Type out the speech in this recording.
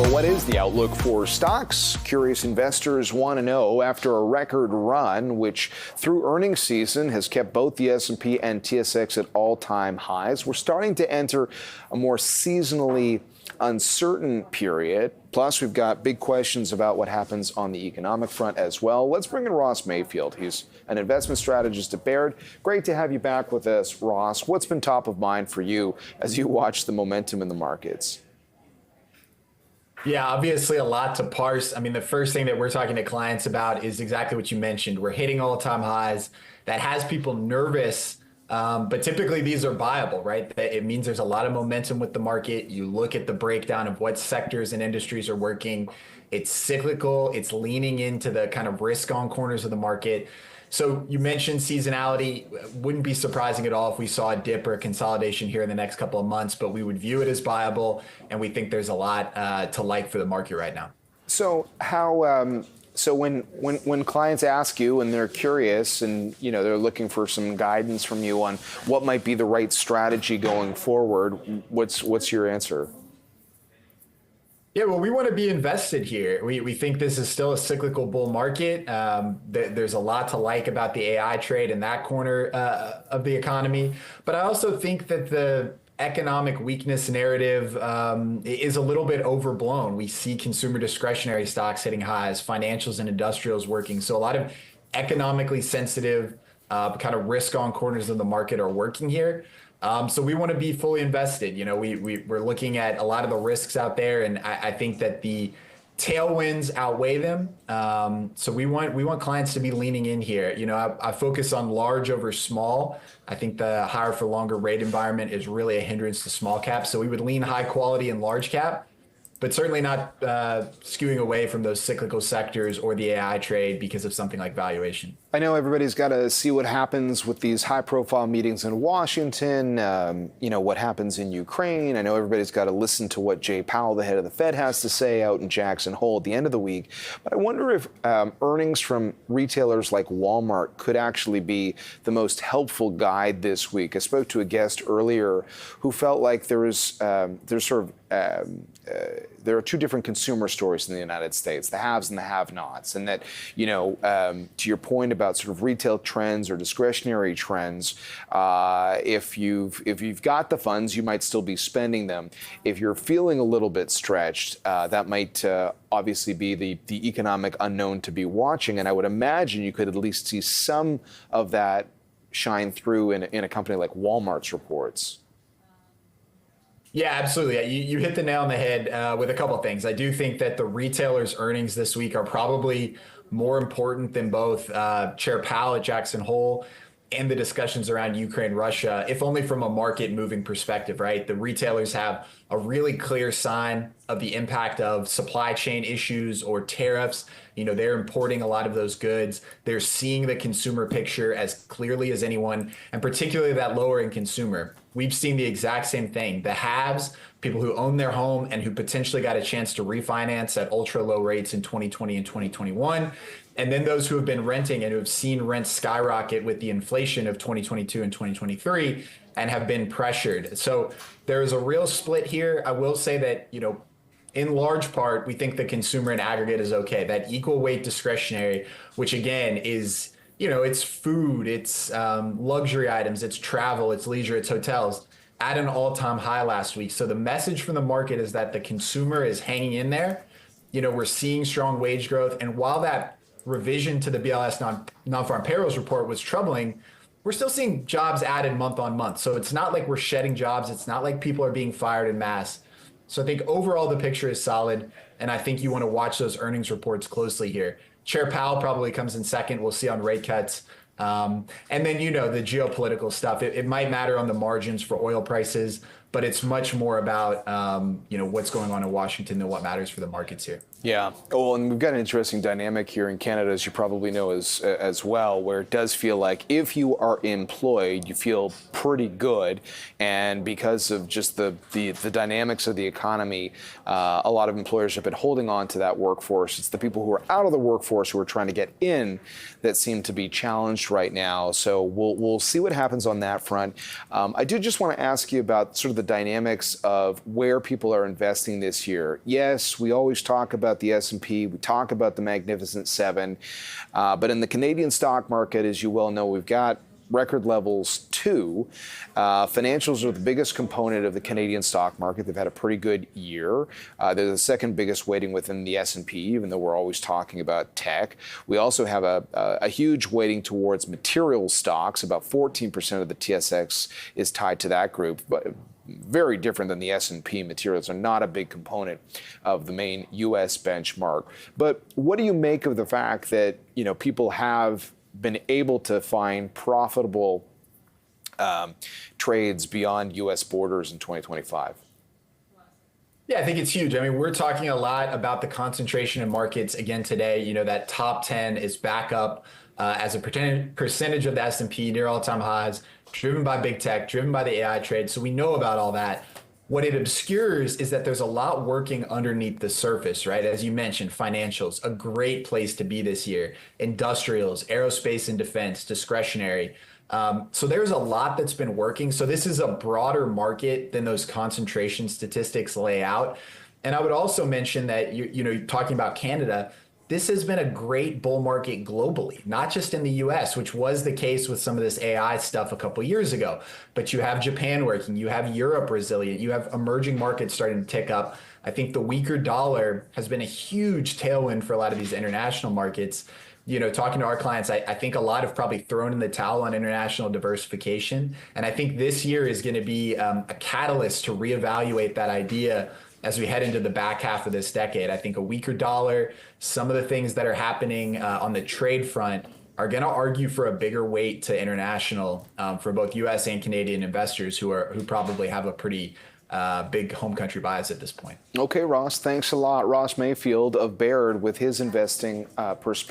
But what is the outlook for stocks? Curious investors want to know after a record run, which through earnings season has kept both the S&P and TSX at all-time highs. We're starting to enter a more seasonally uncertain period. Plus, we've got big questions about what happens on the economic front as well. Let's bring in Ross Mayfield. He's an investment strategist at Baird. Great to have you back with us, Ross. What's been top of mind for you as you watch the momentum in the markets? Yeah, obviously a lot to parse. I mean, the first thing that we're talking to clients about is exactly what you mentioned. We're hitting all-time highs. That has people nervous, but typically these are buyable, right? It means there's a lot of momentum with the market. You look at the breakdown of what sectors and industries are working. It's cyclical. It's leaning into the kind of risk-on corners of the market. So you mentioned seasonality. Wouldn't be surprising at all if we saw a dip or a consolidation here in the next couple of months, but we would view it as viable, and we think there's a lot to like for the market right now. So how? So when clients ask you and they're curious and they're looking for some guidance from you on what might be the right strategy going forward, what's your answer? Yeah, well, we want to be invested here. We think this is still a cyclical bull market. There's a lot to like about the AI trade in that corner of the economy. But I also think that the economic weakness narrative is a little bit overblown. We see consumer discretionary stocks hitting highs, financials and industrials working. So a lot of economically sensitive kind of risk-on corners of the market are working here. So we want to be fully invested. We're looking at a lot of the risks out there, and I think that the tailwinds outweigh them. So we want clients to be leaning in here. I focus on large over small. I think the higher for longer rate environment is really a hindrance to small cap. So we would lean high quality and large cap, but certainly not skewing away from those cyclical sectors or the AI trade because of something like valuation. I know everybody's got to see what happens with these high-profile meetings in Washington, what happens in Ukraine. I know everybody's got to listen to what Jay Powell, the head of the Fed, has to say out in Jackson Hole at the end of the week. But I wonder if earnings from retailers like Walmart could actually be the most helpful guide this week. I spoke to a guest earlier who felt like there are two different consumer stories in the United States, the haves and the have-nots, and that, to your point about sort of retail trends or discretionary trends, if you've got the funds, you might still be spending them. If you're feeling a little bit stretched, that might obviously be the economic unknown to be watching, and I would imagine you could at least see some of that shine through in a company like Walmart's reports. Yeah, absolutely. You hit the nail on the head with a couple of things. I do think that the retailers' earnings this week are probably more important than both Chair Powell at Jackson Hole and the discussions around Ukraine, Russia, if only from a market moving perspective, right? The retailers have a really clear sign of the impact of supply chain issues or tariffs. They're importing a lot of those goods. They're seeing the consumer picture as clearly as anyone, and particularly that lower end consumer. We've seen the exact same thing. The haves, people who own their home and who potentially got a chance to refinance at ultra low rates in 2020 and 2021. And then those who have been renting and who have seen rents skyrocket with the inflation of 2022 and 2023 and have been pressured. So there is a real split here. I will say that, in large part, we think the consumer in aggregate is okay. That equal weight discretionary, which again is, it's food, it's luxury items, it's travel, it's leisure, it's hotels, at an all-time high last week. So the message from the market is that the consumer is hanging in there. We're seeing strong wage growth. And while that revision to the BLS non-farm payrolls report was troubling, we're still seeing jobs added month on month. So it's not like we're shedding jobs. It's not like people are being fired in mass. So I think overall the picture is solid. And I think you want to watch those earnings reports closely here. Chair Powell probably comes in second. We'll see on rate cuts. And then, the geopolitical stuff. It might matter on the margins for oil prices, but it's much more about, what's going on in Washington than what matters for the markets here. Yeah. Well, and we've got an interesting dynamic here in Canada, as you probably know as well, where it does feel like if you are employed, you feel pretty good. And because of just the dynamics of the economy, a lot of employers have been holding on to that workforce. It's the people who are out of the workforce who are trying to get in that seem to be challenged right now. So we'll see what happens on that front. I do just want to ask you about sort of the dynamics of where people are investing this year. Yes, we always talk about the S&P, we talk about the Magnificent Seven, but in the Canadian stock market, as you well know, we've got record levels too. Financials are the biggest component of the Canadian stock market. They've had a pretty good year. They're the second biggest weighting within the S&P, even though we're always talking about tech. We also have a huge weighting towards material stocks. About 14% of the TSX is tied to that group, but very different than the S&P. Materials are not a big component of the main U.S. benchmark. But what do you make of the fact that, you know, people have been able to find profitable trades beyond U.S. borders in 2025? Yeah, I think it's huge. I mean, we're talking a lot about the concentration in markets again today. You know, that top 10 is back up as a percentage of the S&P, near all-time highs, driven by big tech, driven by the AI trade. So we know about all that. What it obscures is that there's a lot working underneath the surface, right? As you mentioned, financials, a great place to be this year. Industrials, aerospace and defense, discretionary. So there's a lot that's been working. So this is a broader market than those concentration statistics lay out. And I would also mention that, you're talking about Canada, this has been a great bull market globally, not just in the US, which was the case with some of this AI stuff a couple years ago. But you have Japan working, you have Europe resilient, you have emerging markets starting to tick up. I think the weaker dollar has been a huge tailwind for a lot of these international markets. You know, talking to our clients, I think a lot have probably thrown in the towel on international diversification. And I think this year is going to be a catalyst to reevaluate that idea as we head into the back half of this decade. I think a weaker dollar, some of the things that are happening on the trade front are going to argue for a bigger weight to international for both U.S. and Canadian investors who probably have a pretty big home country bias at this point. Okay, Ross, thanks a lot. Ross Mayfield of Baird with his investing perspective.